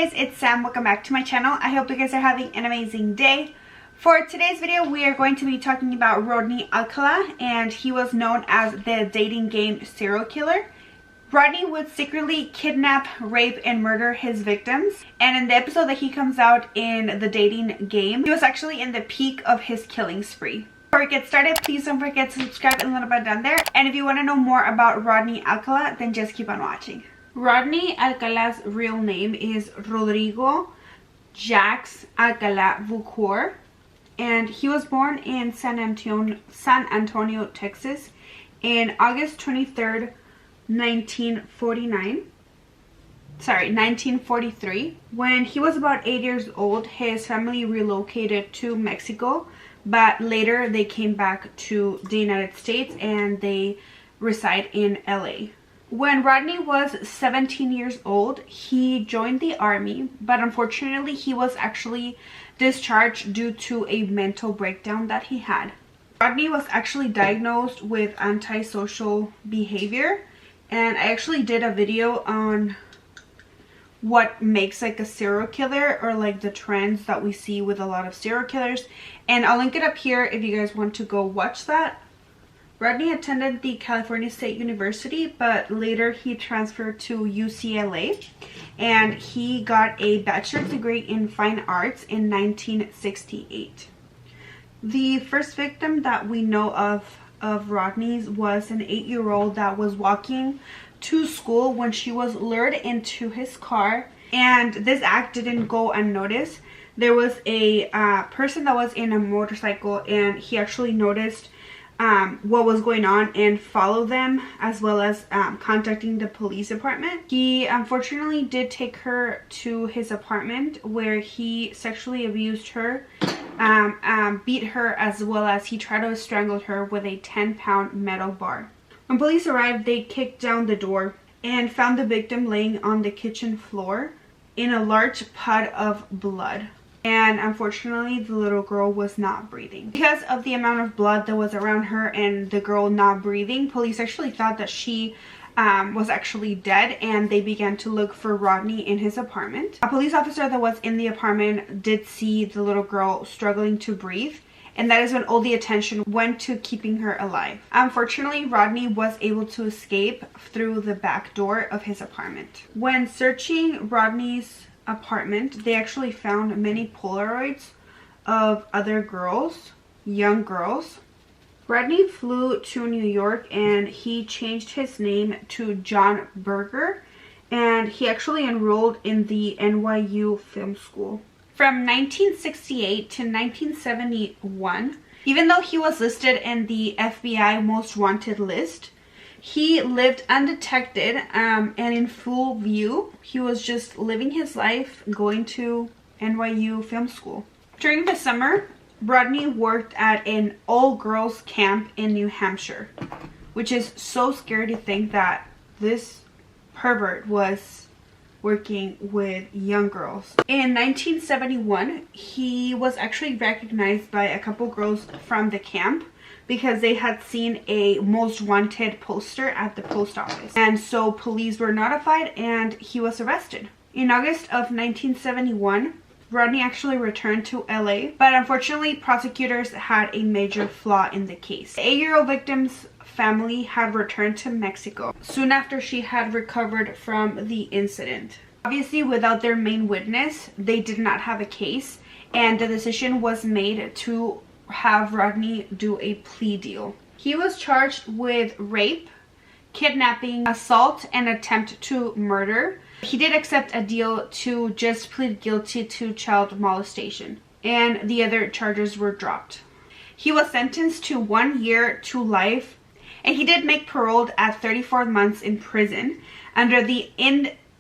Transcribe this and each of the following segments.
guys, it's Sam. Welcome back to my channel. I hope you guys are having an amazing day. For today's video, we are going to be talking about Rodney Alcala, and he was known as the dating game serial killer. Rodney would secretly kidnap, rape, and murder his victims, and in the episode that he comes out in the dating game, he was actually in the peak of his killing spree. Before we get started, please don't forget to subscribe and little button down there, and if you want to know more about Rodney Alcala, then just keep on watching. Rodney Alcala's real name is Rodrigo Jacques Alcala Vucor, and he was born in San Antonio, Texas in August 23rd, 1943. When he was about 8 years old, his family relocated to Mexico, but later they came back to the United States and they reside in LA. When Rodney was 17 years old, he joined the army, but unfortunately he was actually discharged due to a mental breakdown that he had. Rodney was actually diagnosed with antisocial behavior, and I actually did a video on what makes like a serial killer, or like the trends that we see with a lot of serial killers, and I'll link it up here if you guys want to go watch that. Rodney attended the California State University, but later he transferred to UCLA, and he got a bachelor's degree in fine arts in 1968. The first victim that we know of Rodney's was an 8-year-old that was walking to school when she was lured into his car, and this act didn't go unnoticed. There was a person that was in a motorcycle, and he actually noticed what was going on and followed them, as well as contacting the police department. He unfortunately did take her to his apartment, where he sexually abused her, beat her, as well as he tried to strangle her with a 10-pound metal bar. When police arrived, they kicked down the door and found the victim laying on the kitchen floor in a large pot of blood. And unfortunately, the little girl was not breathing. Because of the amount of blood that was around her and the girl not breathing, police actually thought that she was actually dead, and they began to look for Rodney in his apartment. A police officer that was in the apartment did see the little girl struggling to breathe, and that is when all the attention went to keeping her alive. Unfortunately, Rodney was able to escape through the back door of his apartment. When searching Rodney's apartment, they actually found many Polaroids of other girls, young girls. Rodney flew to New York, and he changed his name to John Berger, and he actually enrolled in the NYU Film School. From 1968 to 1971, even though he was listed in the FBI Most Wanted list, he lived undetected and in full view. He was just living his life, going to NYU Film School. During the summer, Rodney worked at an all-girls camp in New Hampshire, which is so scary to think that this pervert was working with young girls. In 1971, he was actually recognized by a couple girls from the camp because they had seen a most wanted poster at the post office, and so police were notified and he was arrested. In August of 1971, Rodney actually returned to LA, but unfortunately prosecutors had a major flaw in the case. The 8-year-old victim's family had returned to Mexico soon after she had recovered from the incident. Obviously, without their main witness, they did not have a case, and the decision was made to have Rodney do a plea deal. He was charged with rape, kidnapping, assault, and attempt to murder. He did accept a deal to just plead guilty to child molestation, and the other charges were dropped. He was sentenced to 1 year to life, and he did make parole at 34 months in prison under the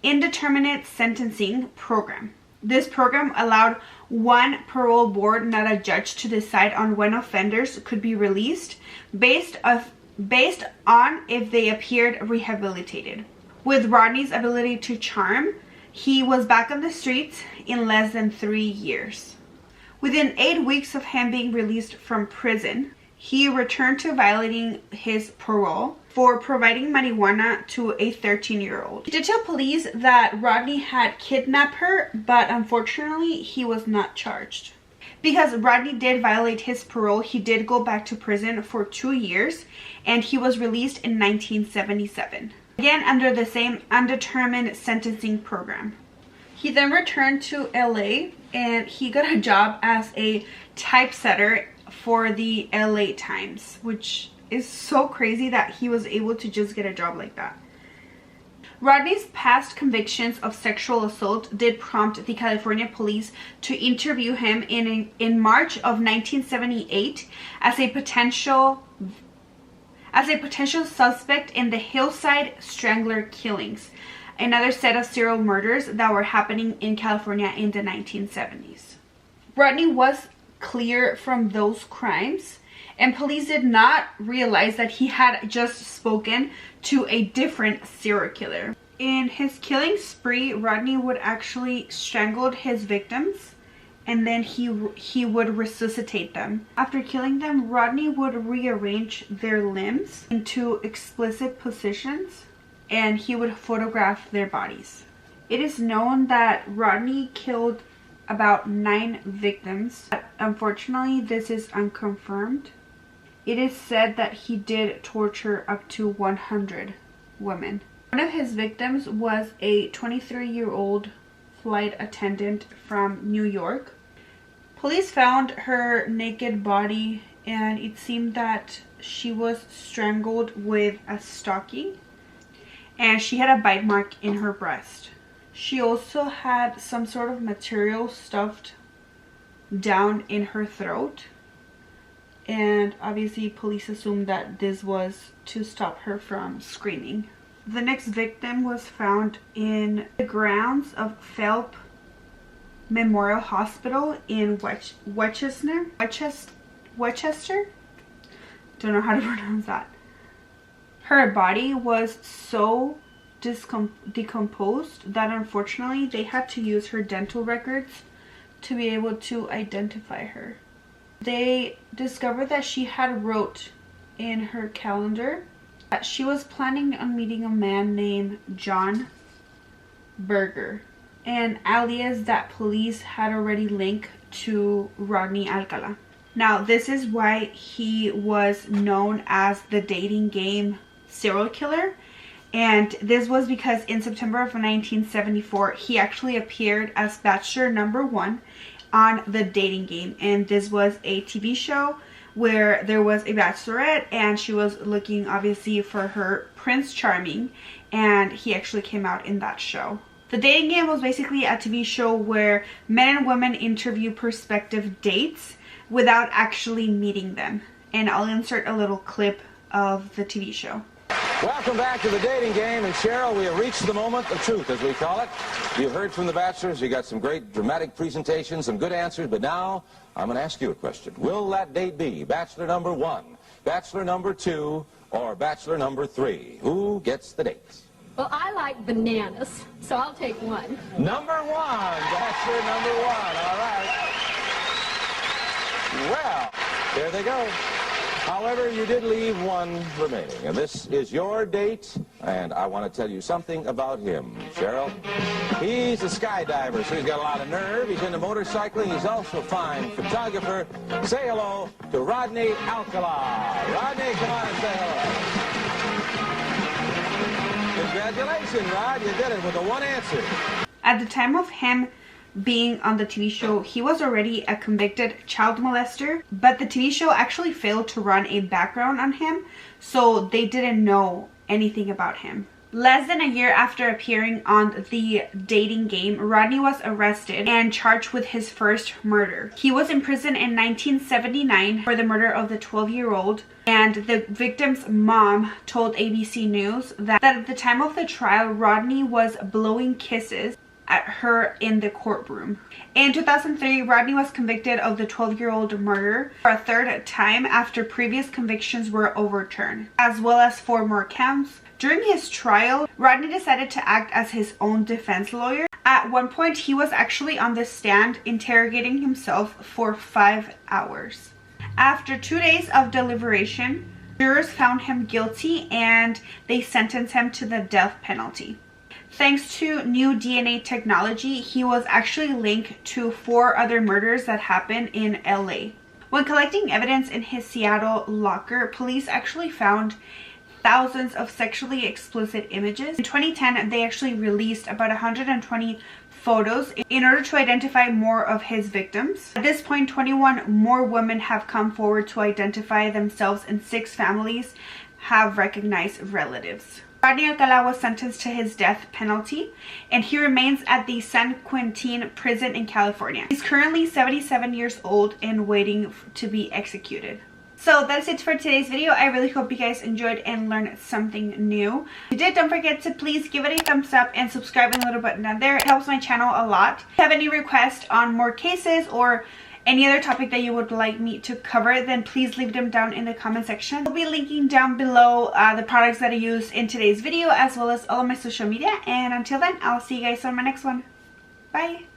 indeterminate sentencing program. This program allowed one parole board, not a judge, to decide on when offenders could be released based on if they appeared rehabilitated. With Rodney's ability to charm, he was back on the streets in less than 3 years. Within 8 weeks of him being released from prison, he returned to violating his parole, for providing marijuana to a 13-year-old. He did tell police that Rodney had kidnapped her, but unfortunately he was not charged. Because Rodney did violate his parole, he did go back to prison for 2 years, and he was released in 1977. Again, under the same undetermined sentencing program. He then returned to LA and he got a job as a typesetter for the LA Times, which is so crazy that he was able to just get a job like that. Rodney's past convictions of sexual assault did prompt the California police to interview him in March of 1978 as a potential suspect in the Hillside Strangler killings, another set of serial murders that were happening in California in the 1970s. Rodney was clear from those crimes, and police did not realize that he had just spoken to a different serial killer. In his killing spree, Rodney would actually strangle his victims and then he would resuscitate them. After killing them, Rodney would rearrange their limbs into explicit positions and he would photograph their bodies. It is known that Rodney killed about 9 victims, but unfortunately this is unconfirmed. It is said that he did torture up to 100 women. One of his victims was a 23-year-old flight attendant from New York. Police found her naked body and it seemed that she was strangled with a stocking and she had a bite mark in her breast. She also had some sort of material stuffed down in her throat, and obviously police assumed that this was to stop her from screaming. The next victim was found in the grounds of Phelps Memorial Hospital in Westchester. Don't know how to pronounce that. Her body was so decomposed that unfortunately they had to use her dental records to be able to identify her. They discovered that she had wrote in her calendar that she was planning on meeting a man named John Berger, an alias that police had already linked to Rodney Alcala. Now, this is why he was known as the dating game serial killer, and this was because in September of 1974 he actually appeared as Bachelor number 1 on the dating game, and this was a TV show where there was a bachelorette and she was looking obviously for her Prince Charming, and he actually came out in that show. The dating game was basically a TV show where men and women interview prospective dates without actually meeting them, and I'll insert a little clip of the TV show. Welcome back to the dating game, and Cheryl, we have reached the moment of truth, as we call it. You've heard from the bachelors, you got some great dramatic presentations, some good answers, but now I'm going to ask you a question. Will that date be bachelor number 1, bachelor number 2, or bachelor number 3? Who gets the dates? Well, I like bananas, so I'll take 1. Number 1, bachelor number 1, all right. Well, there they go. However, you did leave 1 remaining, and this is your date, and I want to tell you something about him, Cheryl. He's a skydiver, so he's got a lot of nerve. He's into motorcycling. He's also a fine photographer. Say hello to Rodney Alcala. Rodney, come on and say hello. Congratulations, Rod. You did it with the 1 answer. At the time of him being on the TV show, he was already a convicted child molester, but the TV show actually failed to run a background on him, so they didn't know anything about him. Less than a year after appearing on the dating game, Rodney was arrested and charged with his first murder. He was imprisoned in 1979 for the murder of the 12-year-old, and the victim's mom told ABC News that at the time of the trial, Rodney was blowing kisses at her in the courtroom. In 2003, Rodney was convicted of the 12-year-old murder for a 3rd time after previous convictions were overturned, as well as 4 more counts. During his trial, Rodney decided to act as his own defense lawyer. At one point, he was actually on the stand interrogating himself for 5 hours. After 2 days of deliberation, Jurors found him guilty and they sentenced him to the death penalty. Thanks to new DNA technology, he was actually linked to 4 other murders that happened in LA. When collecting evidence in his Seattle locker, police actually found thousands of sexually explicit images. In 2010, they actually released about 120 photos in order to identify more of his victims. At this point, 21 more women have come forward to identify themselves, and 6 families have recognized relatives. Rodney Alcala was sentenced to his death penalty, and he remains at the San Quentin prison in California. He's currently 77 years old and waiting to be executed. So that's it for today's video. I really hope you guys enjoyed and learned something new. If you did, don't forget to please give it a thumbs up and subscribe in the little button down there. It helps my channel a lot. If you have any requests on more cases or any other topic that you would like me to cover, then please leave them down in the comment section. I'll be linking down below the products that I used in today's video, as well as all of my social media. And until then, I'll see you guys on my next one. Bye!